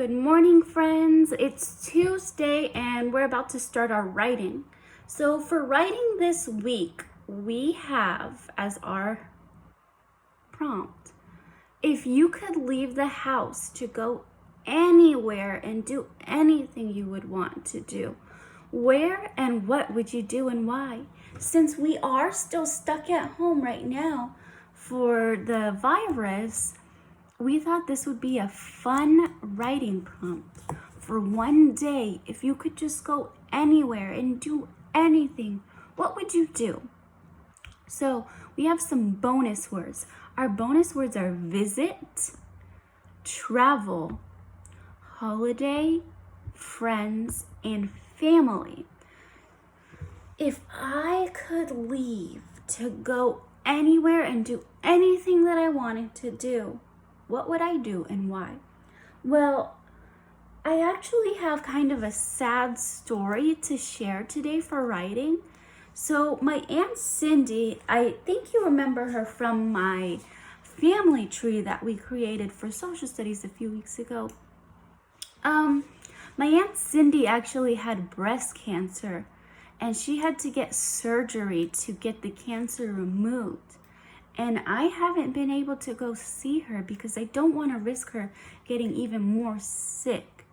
Good morning, friends. It's Tuesday and we're about to start our writing. So for writing this week, we have as our prompt, if you could leave the house to go anywhere and do anything you would want to do, where and what would you do and why? Since we are still stuck at home right now for the virus, we thought this would be a fun writing prompt for one day. If you could just go anywhere and do anything, what would you do? So we have some bonus words. Our bonus words are visit, travel, holiday, friends, and family. If I could leave to go anywhere and do anything that I wanted to do, what would I do and why? Well, I actually have kind of a sad story to share today for writing. So my Aunt Cindy, I think you remember her from my family tree that we created for social studies a few weeks ago. My Aunt Cindy actually had breast cancer and she had to get surgery to get the cancer removed. And I haven't been able to go see her because I don't want to risk her getting even more sick.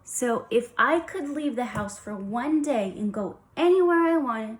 So if I could leave the house for one day and go anywhere I wanted,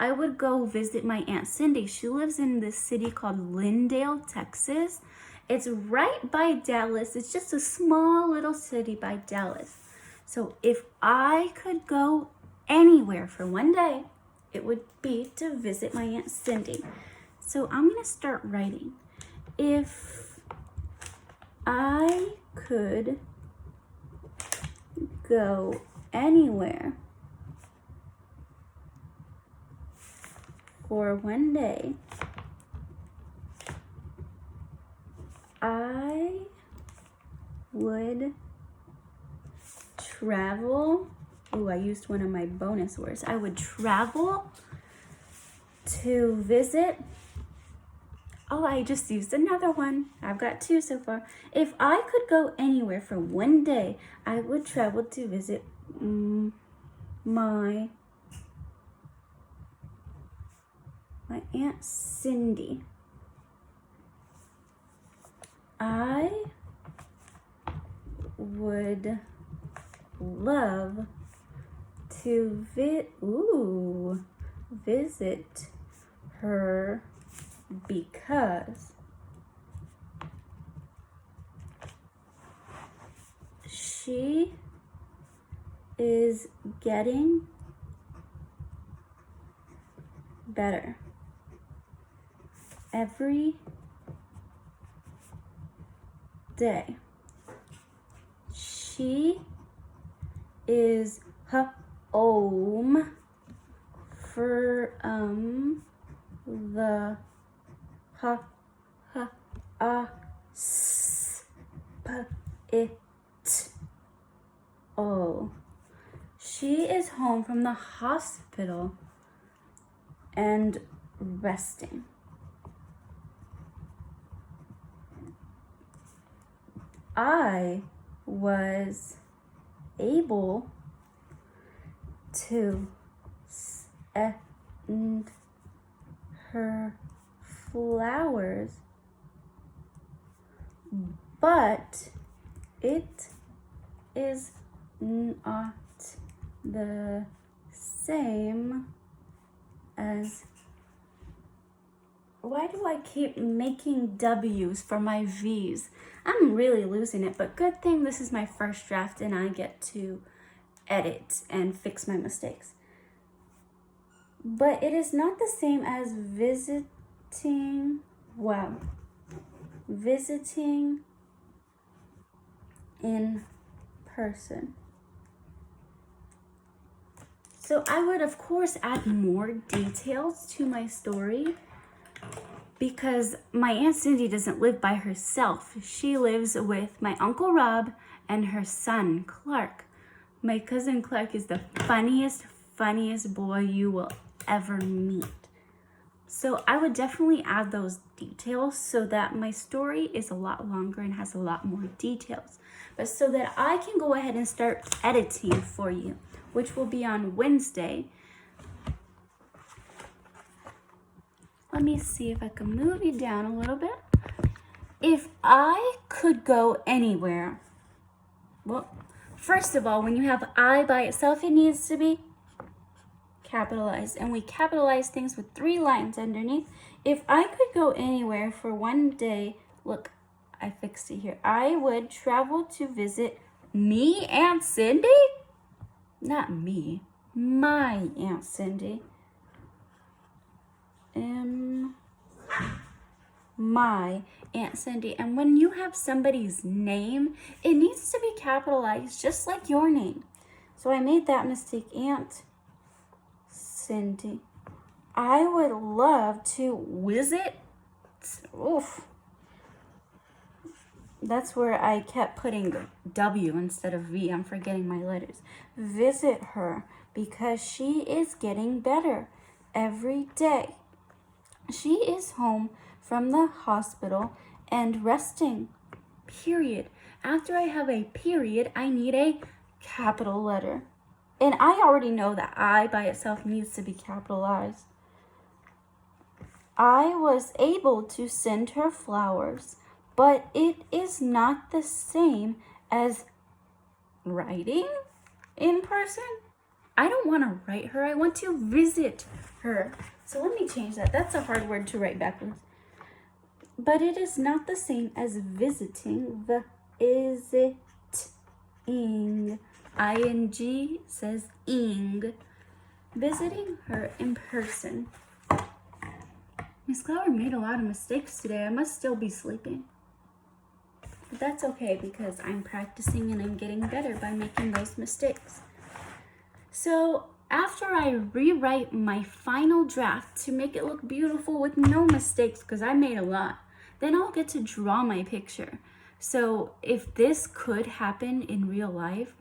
I would go visit my Aunt Cindy. She lives in this city called Lindale, Texas. It's right by Dallas. It's just a small little city by Dallas. So if I could go anywhere for one day, it would be to visit my Aunt Cindy. So I'm going to start writing. If I could go anywhere for one day, I would travel. Oh, I used one of my bonus words. I would travel to visit. Oh, I just used another one. I've got two so far. If I could go anywhere for one day, I would travel to visit my Aunt Cindy. I would love to visit her because she is getting better every day. She is home for the She is home from the hospital and resting. I was able to send her flowers, but it is not the same as. Why do I keep making W's for my V's? I'm really losing it, but good thing this is my first draft and I get to edit and fix my mistakes. But it is not the same as visiting in person. So I would, of course, add more details to my story because my Aunt Cindy doesn't live by herself. She lives with my Uncle Rob and her son, Clark. My cousin Clark is the funniest boy you will ever meet. So I would definitely add those details so that my story is a lot longer and has a lot more details. But so that I can go ahead and start editing for you, which will be on Wednesday. Let me see if I can move you down a little bit. If I could go anywhere, well, first of all, when you have I by itself, it needs to be capitalized. And we capitalize things with 3 lines underneath. If I could go anywhere for one day, look, I fixed it here. I would travel to visit me, Aunt Cindy? Not me, my Aunt Cindy. My Aunt Cindy. And when you have somebody's name, it needs to be capitalized just like your name. So I made that mistake, Aunt Cindy. I would love to visit. Oof. That's where I kept putting W instead of V. I'm forgetting my letters. Visit her because she is getting better every day. She is home from the hospital and resting. Period. After I have a period, I need a capital letter. And I already know that I by itself needs to be capitalized. I was able to send her flowers, but it is not the same as writing in person. I don't want to write her. I want to visit her. So let me change that. That's a hard word to write backwards. But it is not the same as visiting. The is-it-ing. ING says ing. Visiting her in person. Miss Clower made a lot of mistakes today. I must still be sleeping. But that's okay because I'm practicing and I'm getting better by making those mistakes. So after I rewrite my final draft to make it look beautiful with no mistakes, because I made a lot, then I'll get to draw my picture. So if this could happen in real life,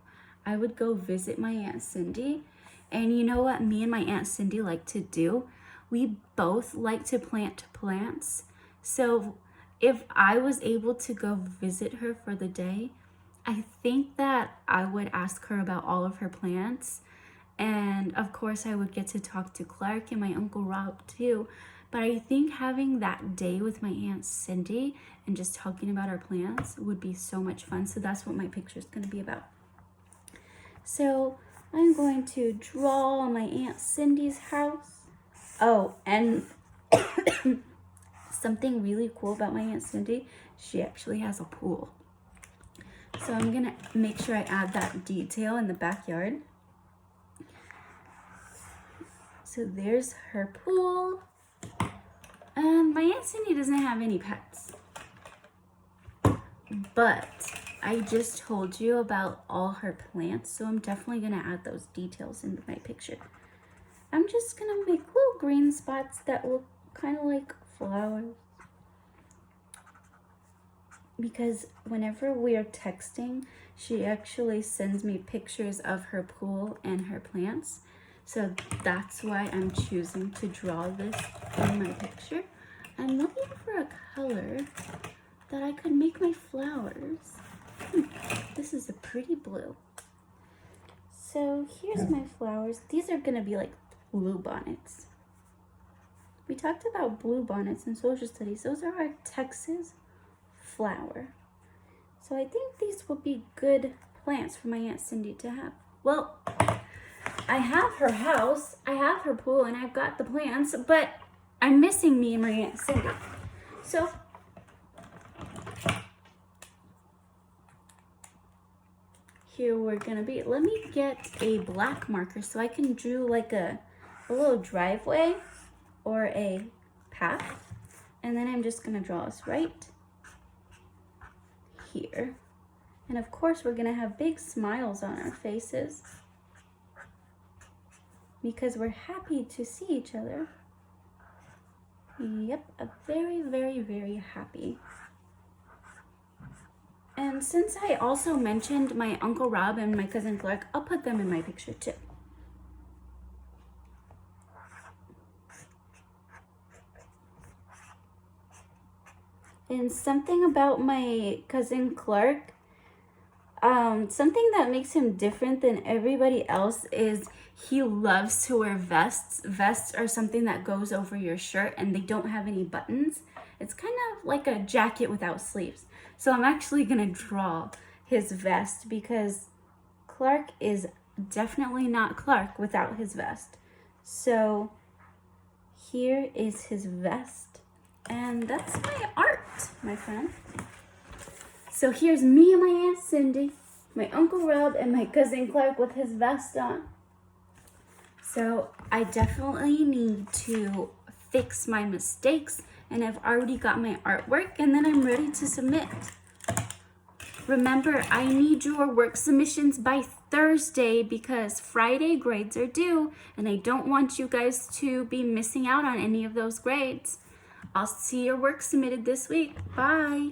I would go visit my Aunt Cindy. And you know what me and my Aunt Cindy like to do? We both like to plant plants. So if I was able to go visit her for the day, I think that I would ask her about all of her plants. And of course, I would get to talk to Clark and my Uncle Rob too. But I think having that day with my Aunt Cindy and just talking about our plants would be so much fun. So that's what my picture is going to be about. So I'm going to draw my Aunt Cindy's house. Oh, and something really cool about my Aunt Cindy, she actually has a pool. So I'm going to make sure I add that detail in the backyard. So there's her pool. And my Aunt Cindy doesn't have any pets. But I just told you about all her plants, so I'm definitely going to add those details into my picture. I'm just going to make little green spots that look kind of like flowers. Because whenever we are texting, she actually sends me pictures of her pool and her plants. So that's why I'm choosing to draw this in my picture. I'm looking for a color that I could make my flowers. This is a pretty blue. So here's my flowers. These are gonna be like blue bonnets. We talked about blue bonnets in social studies. Those are our Texas flower. So I think these will be good plants for my Aunt Cindy to have. Well, I have her house, I have her pool, and I've got the plants, but I'm missing me and my Aunt Cindy. So here we're gonna be. Let me get a black marker so I can draw like a little driveway or a path. And then I'm just gonna draw us right here. And of course we're gonna have big smiles on our faces because we're happy to see each other. Yep, a very, very, very happy. And since I also mentioned my Uncle Rob and my cousin Clark, I'll put them in my picture too. And something about my cousin Clark, something that makes him different than everybody else is he loves to wear vests. Vests are something that goes over your shirt and they don't have any buttons. It's kind of like a jacket without sleeves. So I'm actually gonna draw his vest because Clark is definitely not Clark without his vest. So here is his vest. And that's my art, my friend. So here's me and my Aunt Cindy, my Uncle Rob, and my cousin Clark with his vest on. So I definitely need to fix my mistakes, and I've already got my artwork, and then I'm ready to submit. Remember, I need your work submissions by Thursday because Friday grades are due, and I don't want you guys to be missing out on any of those grades. I'll see your work submitted this week. Bye.